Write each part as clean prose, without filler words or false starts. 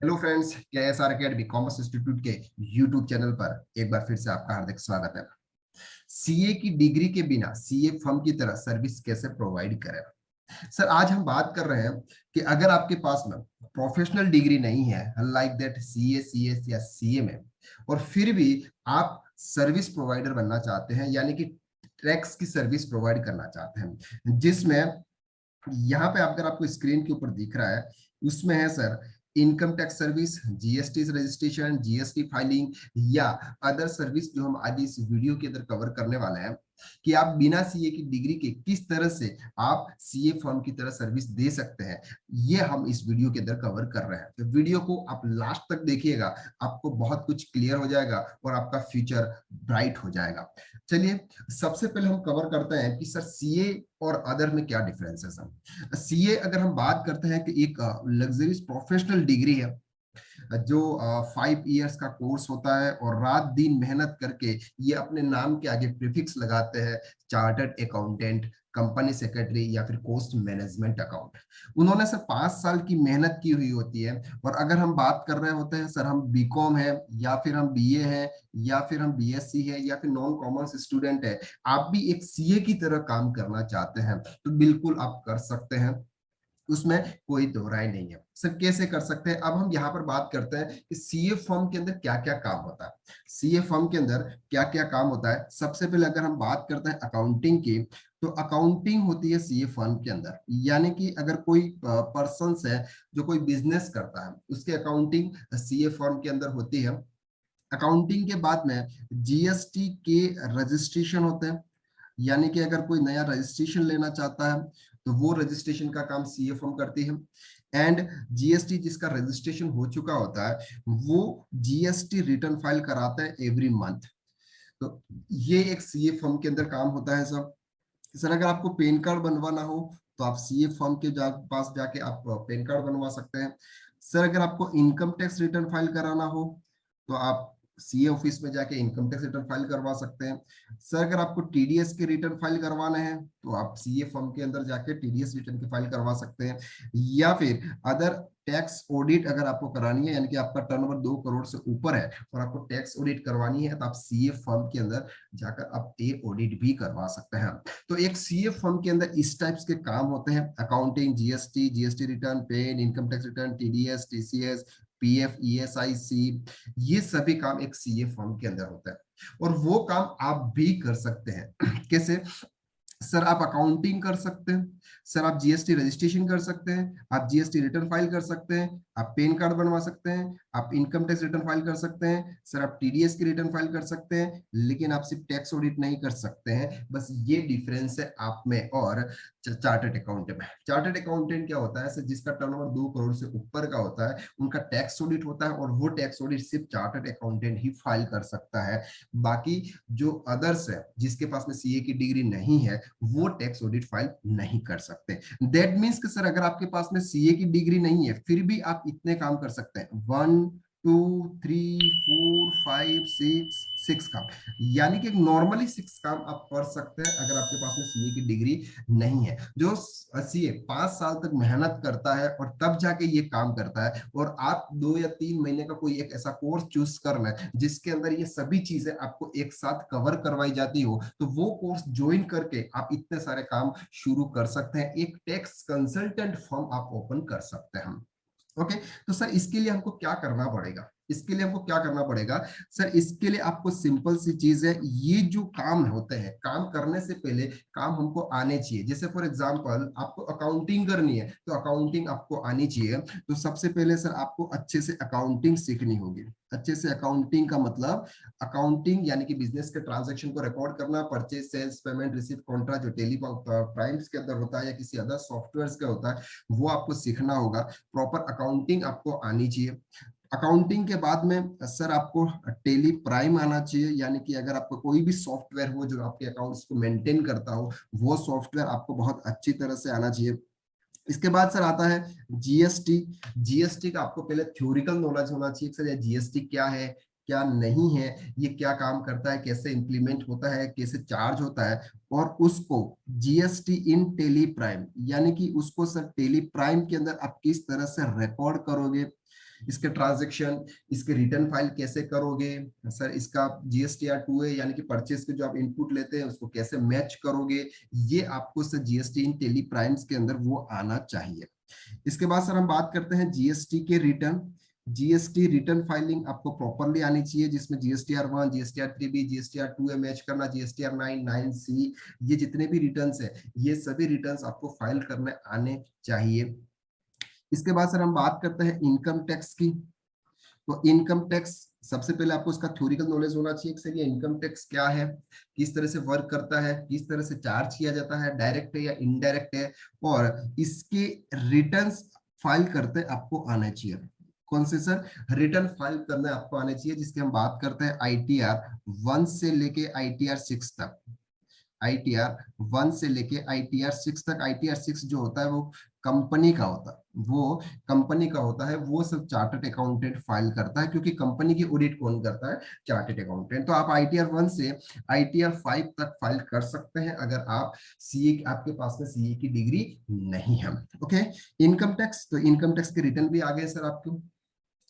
Hello friends, KSR academy commerce institute के YouTube channel पर एक बार फिर से आपका हार्दिक स्वागत है। सीए की डिग्री के बिना सीए फर्म की तरह सर्विस कैसे प्रोवाइड करें। सर, आज हम बात कर रहे हैं कि अगर आपके पास में प्रोफेशनल डिग्री नहीं है, लाइक दैट सीए, सीएस या सीए में, और फिर भी आप सर्विस प्रोवाइडर बनना चाहते हैं, यानी कि टैक्स की सर्विस प्रोवाइड करना चाहते हैं, जिसमें यहाँ पे अगर आपको स्क्रीन के ऊपर दिख रहा है, उसमें है sir income tax service, GST registration, GST filing या अदर सर्विस जो हम आज इस वीडियो के अंदर कवर करने वाले हैं कि आप बिना सीए की डिग्री के किस तरह से आप सीए फर्म की तरह सर्विस दे सकते हैं, ये हम इस वीडियो के अंदर कवर कर रहे हैं। तो वीडियो को आप लास्ट तक देखिएगा, आपको बहुत कुछ क्लियर हो जाएगा और आपका फ्यूचर ब्राइट हो जाएगा। चलिए, सबसे पहले हम कवर करते हैं कि सर सीए और अदर में क्या डिफरेंसेस है। सीए अगर हम बात करते हैं कि एक लग्जरियस प्रोफेशनल डिग्री है जो 5 इयर्स का कोर्स होता है और रात दिन मेहनत करके ये अपने नाम के आगे प्रीफिक्स लगाते हैं, चार्टर्ड अकाउंटेंट, कंपनी सेक्रेटरी या फिर कॉस्ट मैनेजमेंट अकाउंट। उन्होंने सर 5 साल की मेहनत की हुई होती है। और अगर हम बात कर रहे होते हैं सर, हम बीकॉम है या फिर हम बीए है या फिर हम बीएससी है या फिर नॉन कॉमर्स स्टूडेंट है, आप भी एक सीए की तरह काम करना चाहते हैं तो बिल्कुल आप कर सकते हैं, उसमें कोई दो राय नहीं है। सर कैसे कर सकते हैं, अब हम यहाँ पर बात करते हैं कि सीए फर्म के अंदर क्या क्या काम होता है। सीए फर्म के अंदर क्या क्या काम होता है, सबसे पहले अगर हम बात करते हैं अकाउंटिंग की, तो अकाउंटिंग होती है सीए फर्म के अंदर, यानी कि अगर कोई पर्सन है जो कोई बिजनेस करता है, उसकी अकाउंटिंग सीए फर्म के अंदर होती है। अकाउंटिंग के बाद में जीएसटी के रजिस्ट्रेशन होते हैं, यानी कि अगर कोई नया रजिस्ट्रेशन लेना चाहता है तो वो रजिस्ट्रेशन का काम सीए फर्म करती है। एंड जीएसटी जिसका रजिस्ट्रेशन हो चुका होता है वो जीएसटी रिटर्न फाइल कराता है एवरी मंथ। तो ये एक सीए फर्म के अंदर काम होता है सब। सर अगर आपको पैन कार्ड बनवाना हो तो आप सीए फर्म के पास जाके आप पैन कार्ड बनवा सकते हैं। सर अगर आपको इनकम टैक्स रिटर्न फाइल कराना हो तो आप सीए ऑफिस में जाके इनकम टैक्स रिटर्न फाइल करवा सकते हैं। सर अगर आपको टीडीएस के रिटर्न फाइल करवाने हैं तो आप सीए फर्म के अंदर जाके टीडीएस रिटर्न की फाइल करवा सकते हैं। या फिर अदर टैक्स ऑडिट अगर आपको करानी है, यानी कि आपका टर्नओवर 2 करोड़ से ऊपर है और आपको टैक्स ऑडिट करवानी है, तो आप सीए फर्म के अंदर जाकर आप ए ऑडिट भी करवा सकते हैं। तो एक सीए फर्म के अंदर इस टाइप्स के काम होते हैं, accounting, GST, GST return, PAN, income tax return, TDS, TCS, PF, ESIC, ये सभी काम एक सीए फर्म के अंदर होता है। और वो काम आप भी कर सकते हैं। कैसे? सर आप अकाउंटिंग कर सकते हैं, सर आप जीएसटी रजिस्ट्रेशन कर सकते हैं, आप जीएसटी रिटर्न फाइल कर सकते हैं, आप पैन कार्ड बनवा सकते हैं, आप इनकम टैक्स रिटर्न फाइल कर सकते हैं, सर आप टीडीएस की रिटर्न फाइल कर सकते हैं, लेकिन आप सिर्फ टैक्स ऑडिट नहीं कर सकते हैं। बस ये डिफरेंस है आप में और चार्टर्ड अकाउंटेंट में। चार्टर्ड अकाउंटेंट क्या होता है सर, जिसका टर्नओवर 2 करोड़ से ऊपर का होता है, उनका टैक्स ऑडिट होता है और वो टैक्स ऑडिट सिर्फ चार्टर्ड अकाउंटेंट ही फाइल कर सकता है। बाकी जो अदर्स है जिसके पास में सीए की डिग्री नहीं है वो टैक्स ऑडिट फाइल नहीं कर सकते। दैट मीन्स कि सर अगर आपके पास में सीए की डिग्री नहीं है फिर भी आप इतने काम कर सकते हैं, 1 2 3 4 5 6 काम, यानी कि नॉर्मली 6 काम आप कर सकते हैं अगर आपके पास में सीए की डिग्री नहीं है। जो सीए 5 साल तक मेहनत करता है और तब जाके ये काम करता है, और आप 2 या 3 महीने का कोई एक ऐसा कोर्स चूज करना है जिसके अंदर ये सभी चीजें आपको एक साथ कवर करवाई जाती हो, तो वो कोर्स ज्वाइन करके आप इतने सारे काम शुरू कर सकते हैं। एक टैक्स कंसल्टेंट फर्म आप ओपन कर सकते हैं। ओके, तो सर इसके लिए हमको क्या करना पड़ेगा, इसके लिए हमको क्या करना पड़ेगा? सर इसके लिए आपको सिंपल सी चीज है, ये जो काम होते हैं, काम करने से पहले काम हमको आने चाहिए। जैसे फॉर एग्जांपल आपको अकाउंटिंग करनी है तो अकाउंटिंग आपको आनी चाहिए। तो सबसे पहले सर आपको अच्छे से अकाउंटिंग सीखनी होगी। अच्छे से अकाउंटिंग का मतलब अकाउंटिंग यानी कि बिजनेस के ट्रांजैक्शन को रिकॉर्ड करना, purchase, sales, payment, receipt, contra जो टेली प्राइम्स के अंदर होता है या किसी अदर सॉफ्टवेयर का होता है, वो आपको सीखना होगा। प्रॉपर अकाउंटिंग आपको आनी चाहिए। अकाउंटिंग के बाद में सर आपको टेली प्राइम आना चाहिए, यानी कि अगर आपको कोई भी सॉफ्टवेयर हो जो आपके अकाउंट्स को मेंटेन करता हो, वो सॉफ्टवेयर आपको बहुत अच्छी तरह से आना चाहिए। इसके बाद सर आता है जीएसटी। जीएसटी का आपको पहले थ्योरिकल नॉलेज होना चाहिए सर, ये जीएसटी क्या है, क्या नहीं है, ये क्या काम करता है, कैसे इंप्लीमेंट होता है, कैसे चार्ज होता है, और उसको जीएसटी इन टेली प्राइम, यानी कि उसको सर टेली प्राइम के अंदर आप किस तरह से रिकॉर्ड करोगे, इसके ट्रांजैक्शन, इसके रिटर्न फाइल कैसे करोगे सर, इसका जीएसटीआर 2A यानी कि परचेज के जो आप इनपुट लेते हैं उसको कैसे मैच करोगे, ये आपको sir GST in Tally Primes के अंदर वो आना चाहिए। इसके बाद सर हम बात करते हैं जीएसटी के रिटर्न। जीएसटी रिटर्न फाइलिंग आपको प्रॉपरली आनी चाहिए, जिसमें GSTR 1, GSTR 3B, GSTR 2A match करना, जीएसटीआर 9, 9C, ये जितने भी रिटर्न्स है ये सभी रिटर्न्स आपको फाइल करने आने चाहिए। इसके बाद सर हम बात करते हैं इनकम टैक्स की। तो इनकम टैक्स सबसे पहले आपको इसका थ्योरिकल नॉलेज होना चाहिए कि सर ये इनकम टैक्स क्या है, किस तरह से वर्क करता है, किस तरह से चार्ज किया जाता है, डायरेक्ट है या इनडायरेक्ट है, और इसके रिटर्न्स फाइल करते आपको आने चाहिए। कौन से सर, रिटर्न फाइल करने आपको आने चाहिए, जिसकी हम बात करते हैं ITR 1 से लेके ITR 6 तक। ITR 1 से लेके ITR 6 तक। ITR 6 जो होता है वो कंपनी का होता है, वो कंपनी का होता है, वो सब चार्टर्ड अकाउंटेंट फाइल करता है, क्योंकि कंपनी की ऑडिट कौन करता है, चार्टर्ड अकाउंटेंट। तो आप ITR 1 से ITR 5 तक फाइल कर सकते हैं अगर आप सीए, आपके पास में सीए की डिग्री नहीं है। ओके, इनकम टैक्स, तो इनकम टैक्स के रिटर्न भी आ गए सर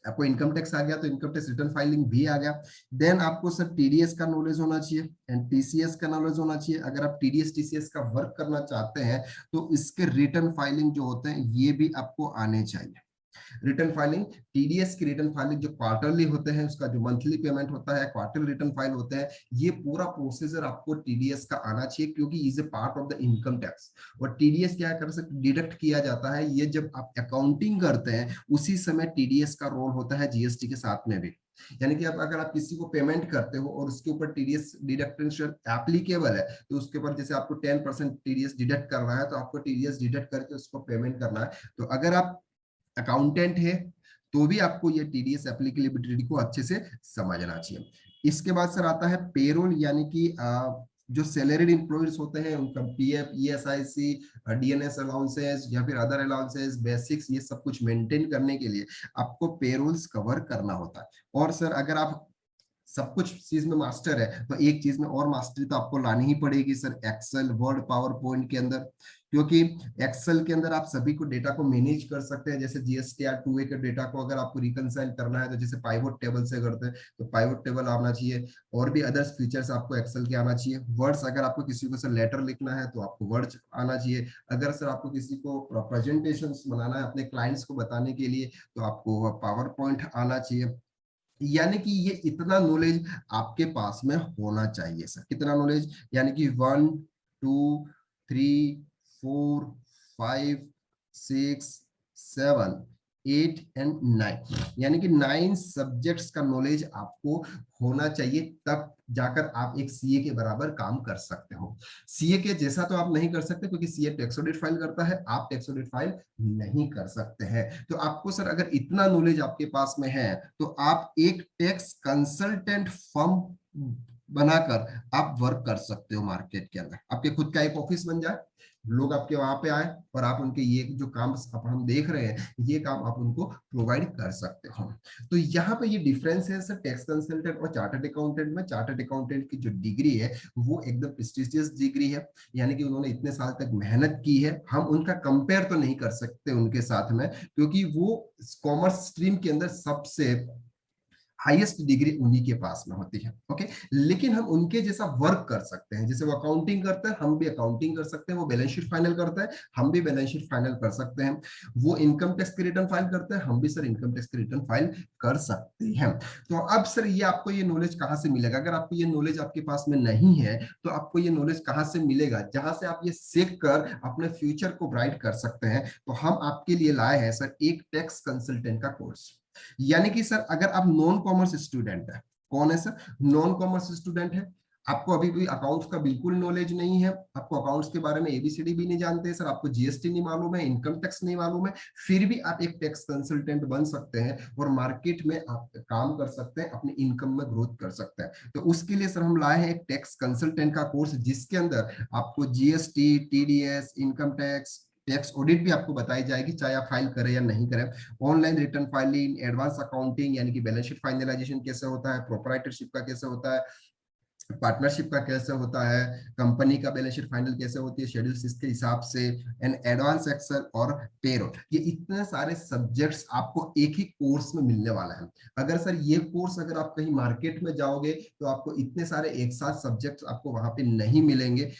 आपको इनकम टैक्स आ गया तो इनकम टैक्स रिटर्न फाइलिंग भी आ गया। देन आपको सर टीडीएस का नॉलेज होना चाहिए एंड टीसीएस का नॉलेज होना चाहिए। अगर आप टीडीएस टीसीएस का वर्क करना चाहते हैं तो इसके रिटर्न फाइलिंग जो होते हैं ये भी आपको आने चाहिए। रिटर्न फाइलिंग, टीडीएस की रिटर्न फाइलिंग जो क्वार्टरली होते हैं, उसका जो मंथली पेमेंट होता है, क्वार्टर रिटर्न फाइल होते हैं, ये पूरा प्रोसीजर आपको टीडीएस का आना चाहिए, क्योंकि is a part of the income tax. और टीडीएस क्या कर सकते, डिडक्ट किया जाता है, ये जब आप अकाउंटिंग करते हैं उसी समय टीडीएस का रोल होता है जीएसटी के साथ में भी। यानी कि अगर आप किसी को पेमेंट करते हो और उसके ऊपर टीडीएस डिडक्शन एप्लीकेबल है, तो उसके ऊपर जैसे आपको 10% टीडीएस डिडक्ट करना है तो आपको टीडीएस डिडक्ट करके उसको पेमेंट करना है। तो अगर आप अकाउंटेंट है तो भी आपको ये टीडीएस एप्लीकेबिलिटी को अच्छे से समझना चाहिए। इसके बाद सर आता है पेरोल, यानी कि जो सैलरीड एम्प्लॉयज होते हैं उनका पीएफ, ईएसआईसी, डीएनएस अलाउंसेस या फिर अदर अलाउंसेस, बेसिक्स, ये सब कुछ मेंटेन करने के लिए आपको पेरोल्स कवर करना होता है। और सर अगर आप सब कुछ चीज में मास्टर है तो एक चीज में और मास्टरी तो आपको लानी ही पड़ेगी sir, Excel, Word, PowerPoint के अंदर। क्योंकि एक्सेल के अंदर आप सभी को डेटा को मैनेज कर सकते हैं, जैसे जीएसटीआर 2A के डेटा को अगर आपको रिकंसाइल करना है तो जैसे पाइवोट टेबल से करते हैं तो पाइवोट टेबल आना चाहिए, और भी अदर्स फीचर्स आपको एक्सेल के आना चाहिए। वर्ड्स, अगर आपको किसी को सर लेटर लिखना है तो आपको वर्ड्स आना चाहिए। अगर सर आपको किसी को प्रेजेंटेशन बनाना है अपने क्लाइंट्स को बताने के लिए तो आपको पावर पॉइंट आना चाहिए। यानी कि ये इतना नॉलेज आपके पास में होना चाहिए सर। कितना नॉलेज, यानी कि 1, 2, 3, 4, 5, 6, 7, 8 एंड 9, यानी कि 9 सब्जेक्ट्स का नॉलेज आपको होना चाहिए, तब जाकर आप एक सीए के बराबर काम कर सकते हो। सीए के जैसा तो आप नहीं कर सकते, क्योंकि सीए टैक्स ऑडिट फाइल करता है, आप टैक्स ऑडिट फाइल नहीं कर सकते हैं। तो आपको सर अगर इतना नॉलेज आपके पास में है तो आप एक टैक्स कंसल्टेंट फर्म बनाकर आप वर्क कर सकते हो मार्केट के अंदर। आपके खुद का एक ऑफिस बन जाए, लोग आपके वहां पे आए और आप उनके ये जो काम अब हम देख रहे हैं ये काम आप उनको प्रोवाइड कर सकते हो। तो यहाँ पे ये डिफरेंस है सर टैक्स कंसल्टेंट और चार्टर्ड अकाउंटेंट में। चार्टर्ड अकाउंटेंट की जो डिग्री है वो एकदम प्रेस्टिजियस डिग्री है, यानी कि उन्होंने इतने साल तक मेहनत की है। हम उनका कंपेयर तो नहीं कर सकते उनके साथ में, क्योंकि वो कॉमर्स स्ट्रीम के अंदर सबसे हाईएस्ट डिग्री उन्हीं के पास में होती है। ओके, लेकिन हम उनके जैसा वर्क कर सकते हैं, जैसे वो अकाउंटिंग करते हैं हम भी अकाउंटिंग कर सकते हैं, वो बैलेंस शीट फाइनल करता है हम भी बैलेंस शीट फाइनल कर सकते हैं, वो इनकम टैक्स की रिटर्न फाइल करते हैं हम भी सर इनकम टैक्स की रिटर्न फाइल कर सकते हैं। तो अब सर ये आपको ये नॉलेज कहाँ से मिलेगा, अगर आपको ये नॉलेज आपके पास में नहीं है तो आपको ये नॉलेज कहाँ से मिलेगा, जहां से आप ये सीख कर अपने फ्यूचर को ब्राइट कर सकते हैं। तो हम आपके लिए लाए हैं सर एक टैक्स कंसल्टेंट का कोर्स। यानी कि सर अगर आप नॉन कॉमर्स स्टूडेंट है, कौन है सर, नॉन कॉमर्स स्टूडेंट है, आपको अभी भी अकाउंट्स का बिल्कुल नॉलेज नहीं है, आपको अकाउंट्स के बारे में एबीसीडी भी नहीं जानते सर, आपको जीएसटी नहीं मालूम है, इनकम टैक्स नहीं मालूम है, फिर भी आप एक टैक्स कंसल्टेंट बन सकते हैं और मार्केट में आप काम कर सकते हैं, अपनी इनकम में ग्रोथ कर सकते हैं। तो उसके लिए सर हम लाए हैं एक टैक्स कंसल्टेंट का कोर्स, जिसके अंदर आपको GST, TDS, income tax, tax audit भी आपको बताई जाएगी, चाहे आप फाइल करें या नहीं करें, online return filing, advance accounting यानी कि बैलेंस शीट फाइनलाइजेशन कैसे होता है, प्रोप्राइटरशिप का कैसे होता है, पार्टनरशिप का कैसे होता है, कंपनी का बैलेंस शीट फाइनल कैसे होती है, शेड्यूल्स इसके हिसाब से, एंड एडवांस एक्सेल और पेरोल, ये इतने सारे सब्जेक्ट्स आपको एक ही कोर्स में मिलने वाला है। अगर सर ये कोर्स अगर आप कहीं मार्केट में जाओगे तो आपको इतने सारे एक साथ सब्जेक्ट्स आपको वहां पे नहीं मिलेंगे,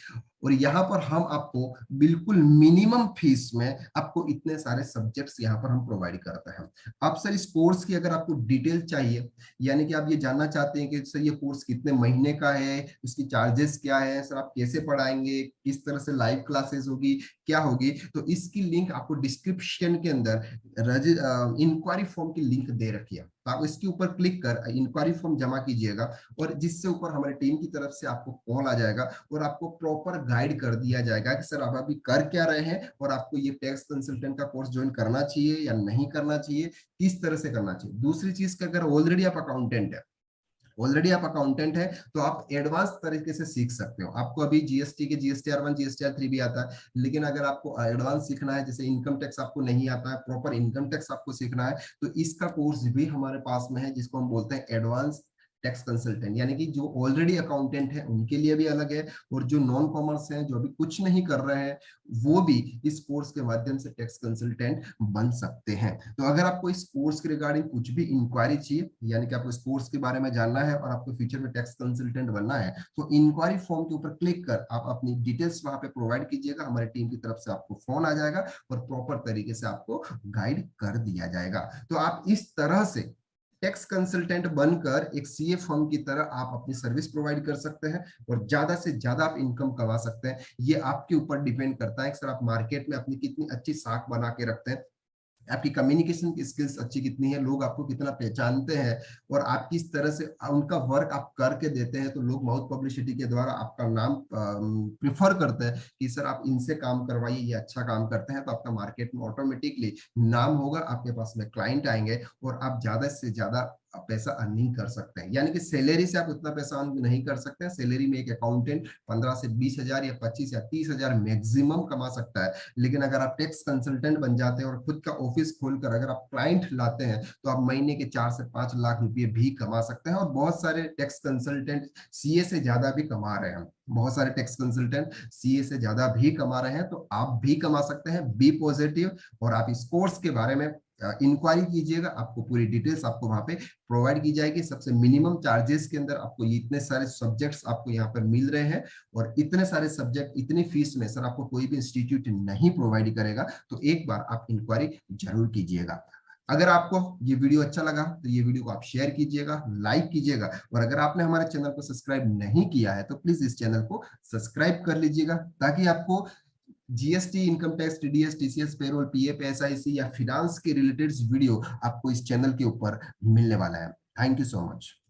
और यहाँ पर हम आपको बिल्कुल मिनिमम फीस में आपको इतने सारे सब्जेक्ट्स यहाँ पर हम प्रोवाइड करते हैं। अब सर इस कोर्स की अगर आपको डिटेल चाहिए, यानी कि आप ये जानना चाहते हैं कि सर ये कोर्स कितने महीने का है, इसकी चार्जेस क्या है, सर आप कैसे पढ़ाएंगे, किस तरह से लाइव क्लासेस होगी, क्या होगी, तो इसकी लिंक आपको डिस्क्रिप्शन के अंदर इंक्वायरी फॉर्म की लिंक दे रखी है, तो आप इसके ऊपर क्लिक कर इंक्वायरी फॉर्म जमा कीजिएगा, और जिससे ऊपर हमारी टीम की तरफ से आपको कॉल आ जाएगा और आपको प्रॉपर गाइड कर दिया जाएगा कि सर आप अभी कर क्या रहे हैं, और आपको ये टैक्स कंसल्टेंट का कोर्स ज्वाइन करना चाहिए या नहीं करना चाहिए, किस तरह से करना चाहिए। दूसरी चीज कि अगर ऑलरेडी आप अकाउंटेंट है तो आप एडवांस तरीके से सीख सकते हो। आपको अभी जीएसटी के जीएसटीआर 1 जीएसटीआर 3 भी आता है, लेकिन अगर आपको एडवांस सीखना है, जैसे इनकम टैक्स आपको नहीं आता है, प्रॉपर इनकम टैक्स आपको सीखना है, तो इसका कोर्स भी हमारे पास में है, जिसको हम बोलते हैं एडवांस टैक्स कंसल्टेंट, यानी कि जो ऑलरेडी अकाउंटेंट है उनके लिए भी अलग है, और जो नॉन कॉमर्स हैं, जो अभी कुछ नहीं कर रहे हैं, वो भी इस कोर्स के माध्यम से टैक्स कंसल्टेंट बन सकते हैं। तो अगर आपको इस कोर्स के रिगार्डिंग कुछ भी इंक्वायरी चाहिए, यानी कि आपको इस कोर्स के बारे में जानना है और आपको फ्यूचर में टैक्स कंसल्टेंट बनना है, तो इंक्वायरी फॉर्म के ऊपर क्लिक कर आप अपनी डिटेल्स वहां पे प्रोवाइड कीजिएगा, हमारी टीम की तरफ से आपको फोन आ जाएगा और प्रॉपर तरीके से आपको गाइड कर दिया जाएगा। तो आप इस तरह से टैक्स कंसल्टेंट बनकर एक सीए फर्म की तरह आप अपनी सर्विस प्रोवाइड कर सकते हैं, और ज्यादा से ज्यादा आप इनकम कमा सकते हैं। ये आपके ऊपर डिपेंड करता है कि सर आप मार्केट में अपनी कितनी अच्छी साख बना के रखते हैं, आपकी कम्युनिकेशन की स्किल्स अच्छी कितनी है, लोग आपको कितना पहचानते हैं, और आप किस तरह से उनका वर्क आप करके देते हैं, तो लोग माउथ पब्लिसिटी के द्वारा आपका नाम प्रिफर करते हैं कि सर आप इनसे काम करवाइए, ये अच्छा काम करते हैं, तो आपका मार्केट में ऑटोमेटिकली नाम होगा, आपके पास में क्लाइंट आएंगे, और आप ज्यादा से ज्यादा पैसा अर्निंग कर सकते हैं। यानी कि सैलरी से आप उतना पैसा अर्न नहीं कर सकते हैं, सैलरी में एक अकाउंटेंट 15 से 20 हजार या 25 या 30 हजार मैक्सिमम कमा सकता है, लेकिन अगर आप टैक्स कंसल्टेंट बन जाते हैं और खुद का ऑफिस खोलकर अगर आप क्लाइंट लाते हैं, तो आप महीने के 4 से 5 लाख रुपए भी कमा सकते हैं, और बहुत सारे टैक्स कंसल्टेंट सीए से ज्यादा भी कमा रहे हैं, बहुत सारे टैक्स कंसल्टेंट सीए से ज्यादा भी कमा रहे हैं, तो आप भी कमा सकते हैं। बी पॉजिटिव, और आप इस कोर्स के बारे में इंक्वायरी कीजिएगा, आपको पूरी डिटेल्स आपको वहां पे प्रोवाइड की जाएगी। सबसे मिनिमम चार्जेस के अंदर आपको ये इतने सारे सब्जेक्ट्स आपको यहाँ पर मिल रहे हैं, और इतने सारे सब्जेक्ट इतनी फीस में सर आपको कोई भी इंस्टीट्यूट नहीं प्रोवाइड करेगा, तो एक बार आप इंक्वायरी जरूर कीजिएगा। अगर आपको ये वीडियो अच्छा लगा तो ये वीडियो को आप शेयर कीजिएगा, लाइक कीजिएगा, और अगर आपने हमारे चैनल को सब्सक्राइब नहीं किया है तो प्लीज इस चैनल को सब्सक्राइब कर लीजिएगा, ताकि आपको GST, income tax, TDS, TCS, payroll, PF, SIC या फिनांस के रिलेटेड वीडियो आपको इस चैनल के ऊपर मिलने वाला है। Thank you so much.